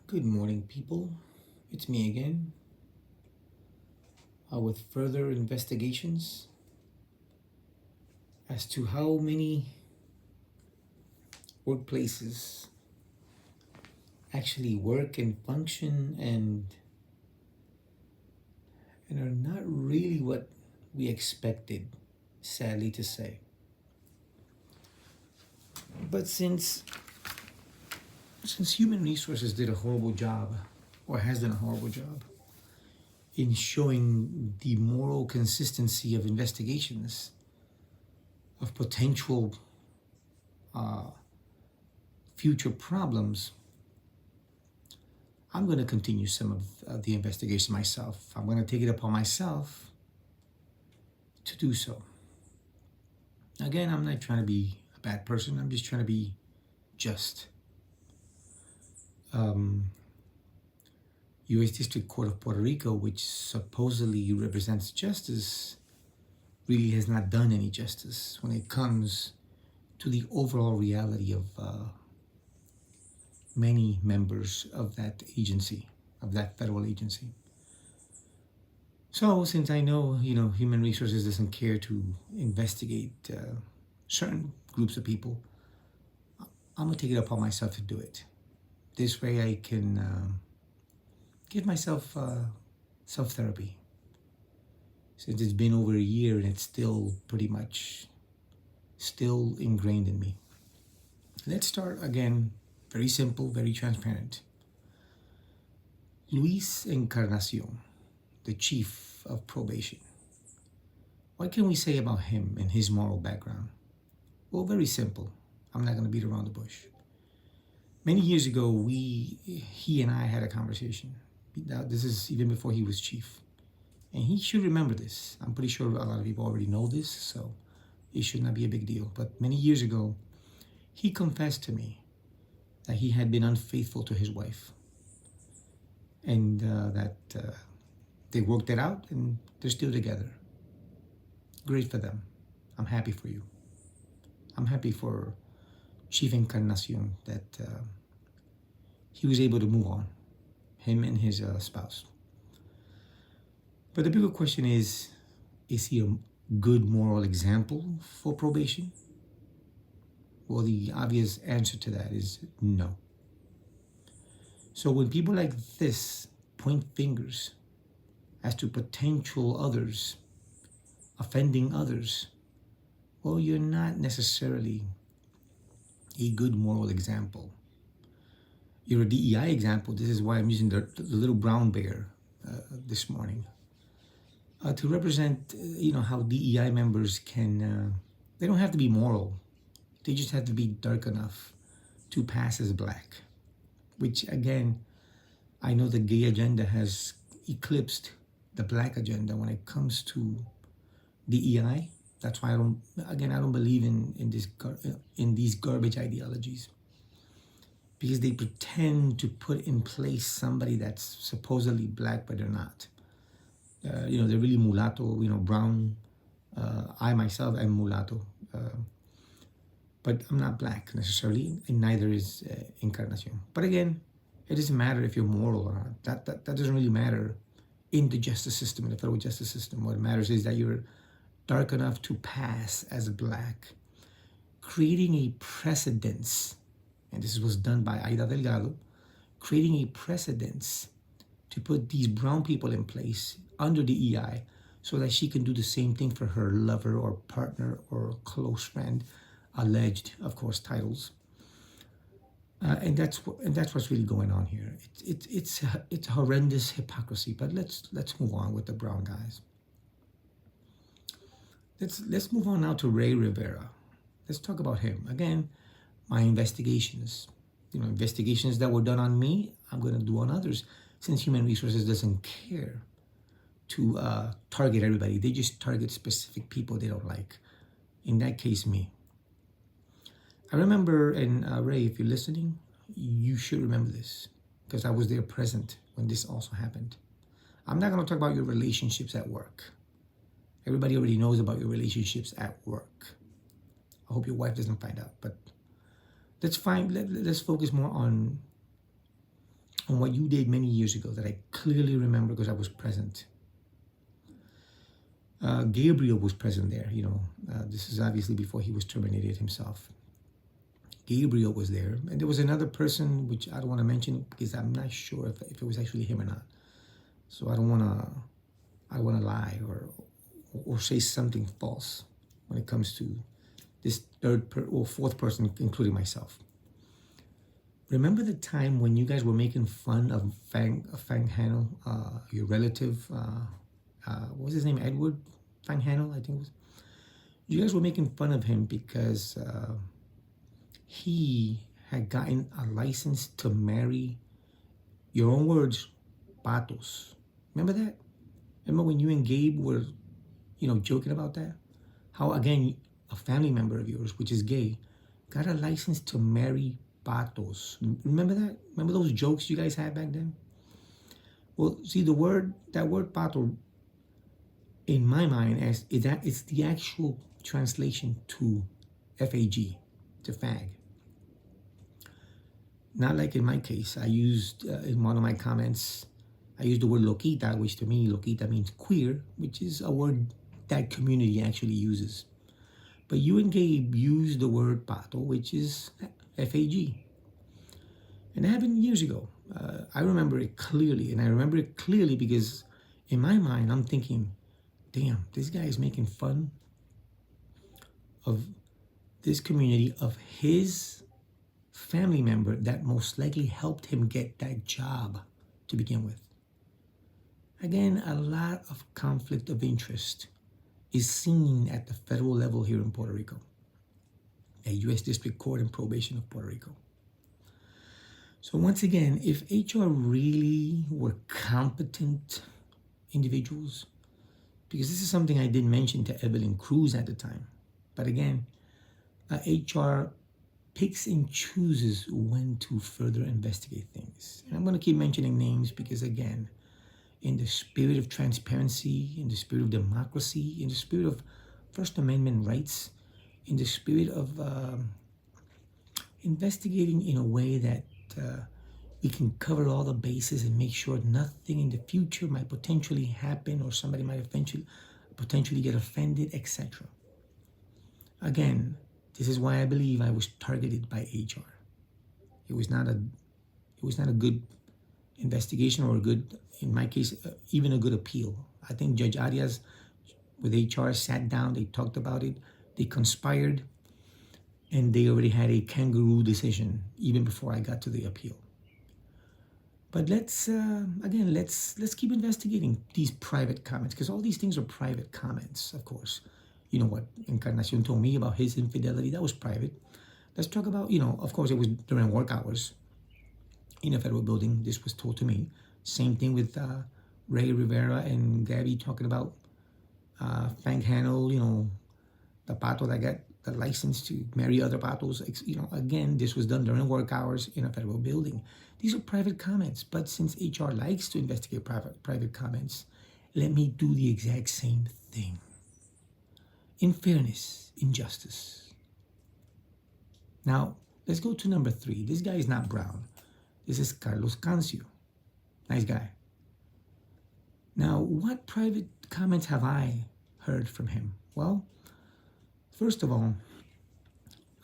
Good morning, people. It's me again with further investigations as to how many workplaces actually work and function and are not really what we expected, sadly to say. But since human resources did a horrible job or has done a horrible job in showing the moral consistency of investigations of potential future problems, I'm going to continue some of the investigation myself. I'm going to take it upon myself to do so. Again, I'm not trying to be a bad person. I'm just trying to be just. US District Court of Puerto Rico, which supposedly represents justice, really has not done any justice when it comes to the overall reality of many members of that agency, of that federal agency. So since I know, human resources doesn't care to investigate certain groups of people, I'm gonna take it upon myself to do it. This way I can give myself self-therapy. Since it's been over a year and it's still pretty much still ingrained in me. Let's start again, very simple, very transparent. Luis Encarnacion, the chief of probation. What can we say about him and his moral background? Well, very simple. I'm not going to beat around the bush. Many years ago, he and I had a conversation. This is even before he was chief. And he should remember this. I'm pretty sure a lot of people already know this, so it should not be a big deal. But many years ago, he confessed to me that he had been unfaithful to his wife. And that they worked it out and they're still together. Great for them. I'm happy for you. I'm happy for Chief Encarnacion that he was able to move on, him and his spouse. But the bigger question is he a good moral example for probation? Well, the obvious answer to that is no. So when people like this point fingers as to potential others, offending others, well, you're not necessarily a good moral example. You're a DEI example. This is why I'm using the little brown bear this morning to represent, how DEI members can, they don't have to be moral. They just have to be dark enough to pass as black, which again, I know the gay agenda has eclipsed the black agenda when it comes to DEI. That's why I don't believe in these garbage ideologies, because they pretend to put in place somebody that's supposedly black, but they're not. They're really mulatto, brown. I myself am mulatto, but I'm not black necessarily, and neither is Encarnacion. But again, it doesn't matter if you're moral or not. That doesn't really matter in the justice system, in the federal justice system. What matters is that you're dark enough to pass as black, creating a precedence, and this was done by Aida Delgado, creating a precedence to put these brown people in place under the EI so that she can do the same thing for her lover or partner or close friend, alleged, of course, titles. And that's what's really going on here. It's horrendous hypocrisy. But let's move on with the brown guys. Let's move on now to Ray Rivera. Let's talk about him. Again, my investigations. Investigations that were done on me, I'm going to do on others. Since human resources doesn't care to target everybody, they just target specific people they don't like. In that case, me. I remember, and Ray, if you're listening, you should remember this, because I was there present when this also happened. I'm not going to talk about your relationships at work. Everybody already knows about your relationships at work. I hope your wife doesn't find out, but let's focus more on on what you did many years ago that I clearly remember because I was present. Gabriel was present there. This is obviously before he was terminated himself. Gabriel was there, and there was another person which I don't want to mention because I'm not sure if it was actually him or not. So I don't want to lie or say something false when it comes to this or fourth person, including myself. Remember the time when you guys were making fun of Fang Hanel, your relative? What was his name? Edward Fang Hanel, I think it was. You guys were making fun of him because he had gotten a license to marry, your own words, patos. Remember that? Remember when you and Gabe were, joking about that? How, again, a family member of yours, which is gay, got a license to marry patos. Remember that? Remember those jokes you guys had back then? Well, see, that word pato, in my mind, it's the actual translation to FAG, to fag. Not like in my case. I used, in one of my comments, I used the word loquita, which to me, loquita means queer, which is a word that community actually uses. But you and Gabe used the word pato, which is FAG. And that happened years ago. I remember it clearly. And I remember it clearly because in my mind, I'm thinking, damn, this guy is making fun of this community, of his family member that most likely helped him get that job to begin with. Again, a lot of conflict of interest is seen at the federal level here in Puerto Rico, at US District Court and Probation of Puerto Rico. So once again, if HR really were competent individuals, because this is something I did mention to Evelyn Cruz at the time, but again, HR picks and chooses when to further investigate things. And I'm going to keep mentioning names because, again, in the spirit of transparency, in the spirit of democracy, in the spirit of First Amendment rights, in the spirit of investigating in a way that we can cover all the bases and make sure nothing in the future might potentially happen or somebody might potentially get offended, etc. Again, this is why I believe I was targeted by HR. It was not a good investigation or a good, in my case, even a good appeal. I think Judge Arias with HR sat down, they talked about it, they conspired, and they already had a kangaroo decision even before I got to the appeal. But let's keep investigating these private comments, because all these things are private comments, of course. You know what Encarnacion told me about his infidelity, that was private. Let's talk about, of course, it was during work hours in a federal building. This was told to me. Same thing with Ray Rivera and Gabby talking about Frank Hanel, the pato that got the license to marry other patos. Again, this was done during work hours in a federal building. These are private comments, but since HR likes to investigate private comments, let me do the exact same thing. In fairness, in justice. Now, let's go to number 3. This guy is not Brown. This is Carlos Cancio. Nice guy. Now, what private comments have I heard from him? Well, first of all,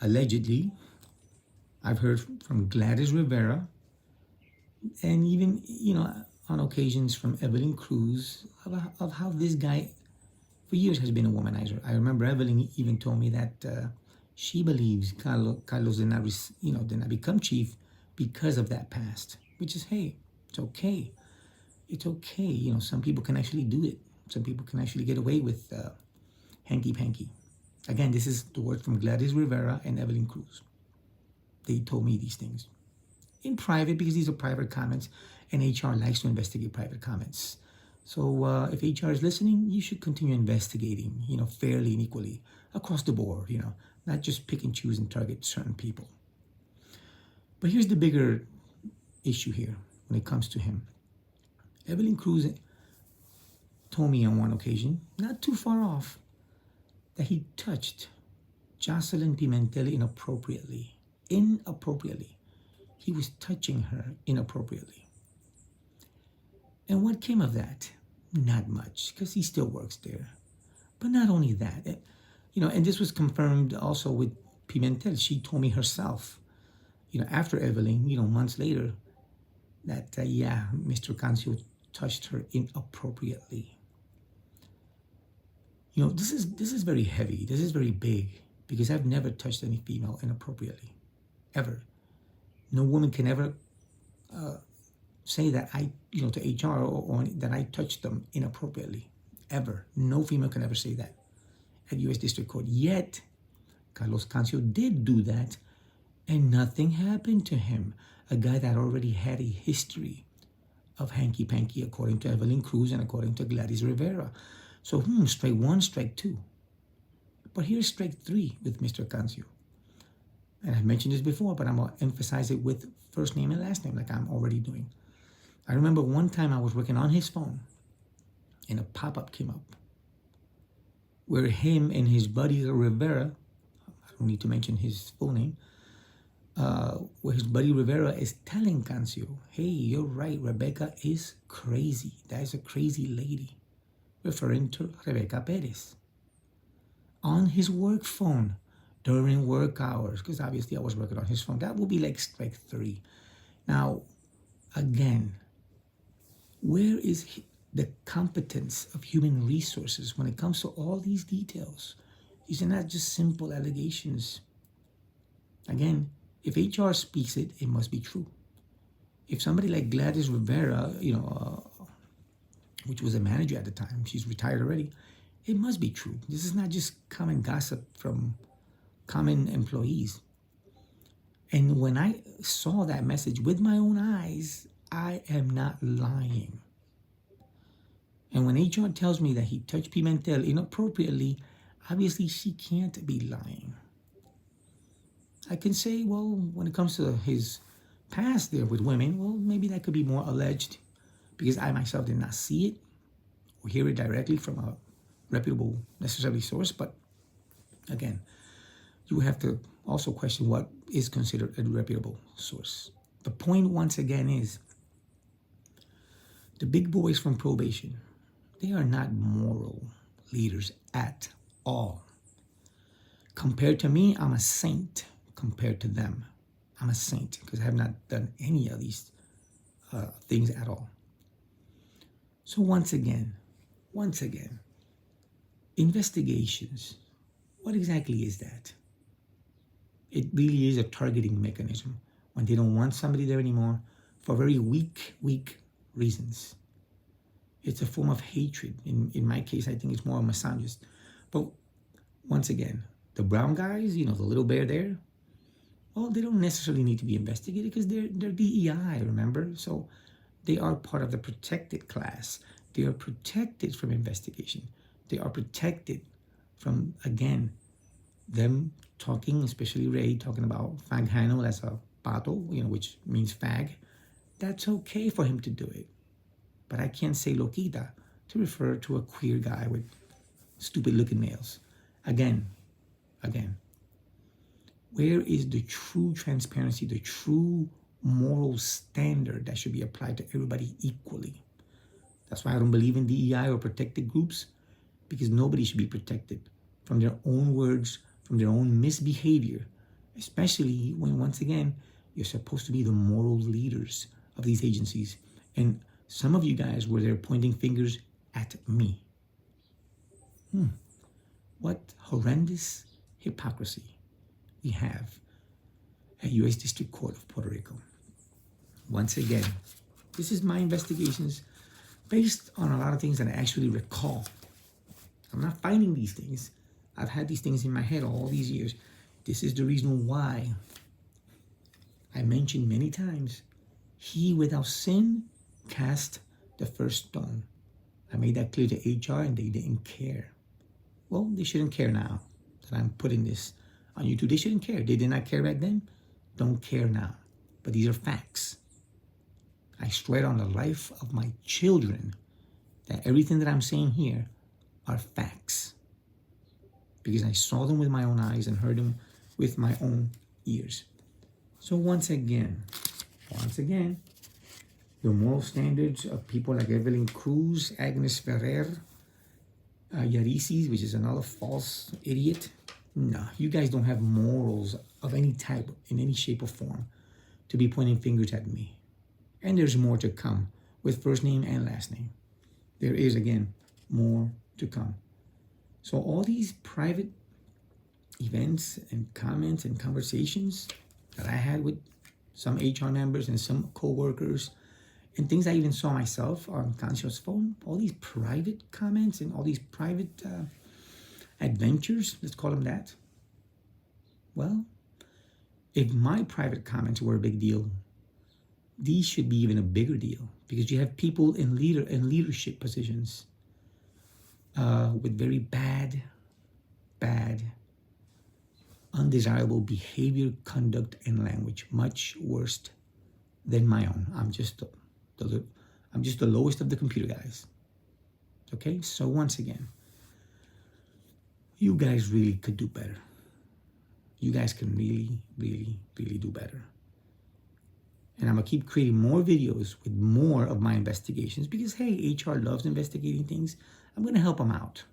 allegedly, I've heard from Gladys Rivera and even, on occasions from Evelyn Cruz of how this guy for years has been a womanizer. I remember Evelyn even told me that she believes Carlos did not become chief because of that past, which is, hey, it's okay. It's okay. Some people can actually do it. Some people can actually get away with hanky-panky. Again, this is the word from Gladys Rivera and Evelyn Cruz. They told me these things in private because these are private comments and HR likes to investigate private comments. So if HR is listening, you should continue investigating, fairly and equally across the board, not just pick and choose and target certain people. But here's the bigger issue here when it comes to him. Evelyn Cruz told me on one occasion, not too far off, that he touched Jocelyn Pimentel inappropriately. He was touching her inappropriately. And what came of that? Not much, because he still works there. But not only that, and this was confirmed also with Pimentel. She told me herself, after Evelyn, months later, that, yeah, Mr. Cancio touched her inappropriately. This is very heavy. This is very big, because I've never touched any female inappropriately, ever. No woman can ever say that to HR or that I touched them inappropriately, ever. No female can ever say that at U.S. District Court. Yet, Carlos Cancio did do that, and nothing happened to him. A guy that already had a history of hanky-panky, according to Evelyn Cruz and according to Gladys Rivera. So, strike one, strike two. But here's strike three with Mr. Cancio. And I've mentioned this before, but I'm going to emphasize it with first name and last name like I'm already doing. I remember one time I was working on his phone, and a pop-up came up where him and his buddy Rivera, I don't need to mention his full name, where his buddy Rivera is telling Cancio, hey, you're right, Rebecca is crazy. That is a crazy lady, referring to Rebecca Perez, on his work phone during work hours, because obviously I was working on his phone. That will be like strike three. Now, again, where is the competence of human resources when it comes to all these details? These are not just simple allegations. Again, if HR speaks it, it must be true. If somebody like Gladys Rivera, which was a manager at the time, she's retired already, it must be true. This is not just common gossip from common employees. And when I saw that message with my own eyes, I am not lying. And when HR tells me that he touched Pimentel inappropriately, obviously she can't be lying. I can say, well, when it comes to his past there with women, well, maybe that could be more alleged, because I myself did not see it or hear it directly from a reputable, necessarily source. But again, you have to also question what is considered a reputable source. The point, once again, is the big boys from probation, they are not moral leaders at all. Compared to me, I'm a saint. Compared to them, I'm a saint, because I have not done any of these things at all. So once again, investigations, what exactly is that? It really is a targeting mechanism when they don't want somebody there anymore for very weak reasons. It's a form of hatred. In my case, I think it's more a misogynist. But once again, the brown guys, the little bear there, well, they don't necessarily need to be investigated because they're DEI, remember? So they are part of the protected class. They are protected from investigation. They are protected from, again, them talking, especially Ray, talking about faghano as a pato, which means fag. That's okay for him to do it. But I can't say loquita to refer to a queer guy with stupid-looking nails. Again, where is the true transparency, the true moral standard that should be applied to everybody equally? That's why I don't believe in DEI or protected groups, because nobody should be protected from their own words, from their own misbehavior, especially when, once again, you're supposed to be the moral leaders of these agencies. And some of you guys were there pointing fingers at me. What horrendous hypocrisy we have at U.S. District Court of Puerto Rico. Once again, this is my investigations based on a lot of things that I actually recall. I'm not finding these things. I've had these things in my head all these years. This is the reason why I mentioned many times, he without sin cast the first stone. I made that clear to HR and they didn't care. Well, they shouldn't care now that I'm putting this on YouTube. They shouldn't care. They did not care back then. Don't care now. But these are facts. I swear on the life of my children that everything that I'm saying here are facts, because I saw them with my own eyes and heard them with my own ears. So once again, The moral standards of people like Evelyn Cruz, Agnes Ferrer, Yarisis, which is another false idiot. No, you guys don't have morals of any type, in any shape or form, to be pointing fingers at me. And there's more to come with first name and last name. There is, again, more to come. So all these private events and comments and conversations that I had with some HR members and some co-workers and things I even saw myself on Conscious Phone, all these private comments and all these private adventures, let's call them that. Well, if my private comments were a big deal, these should be even a bigger deal, because you have people in leadership positions with very bad, undesirable behavior, conduct, and language, much worse than my own. I'm just the lowest of the computer guys. Okay, so once again, you guys really could do better. You guys can really, really, really do better. And I'm gonna keep creating more videos with more of my investigations, because hey, HR loves investigating things. I'm gonna help them out.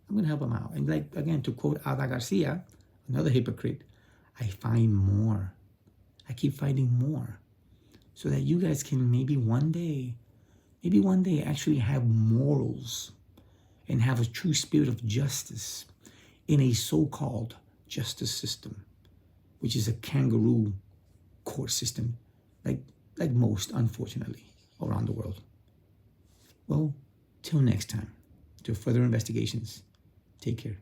And like, again, to quote Ada Garcia, another hypocrite, I find more. I keep finding more, so that you guys can maybe one day actually have morals and have a true spirit of justice in a so-called justice system, which is a kangaroo court system, like most, unfortunately, around the world. Well, till next time, to further investigations, take care.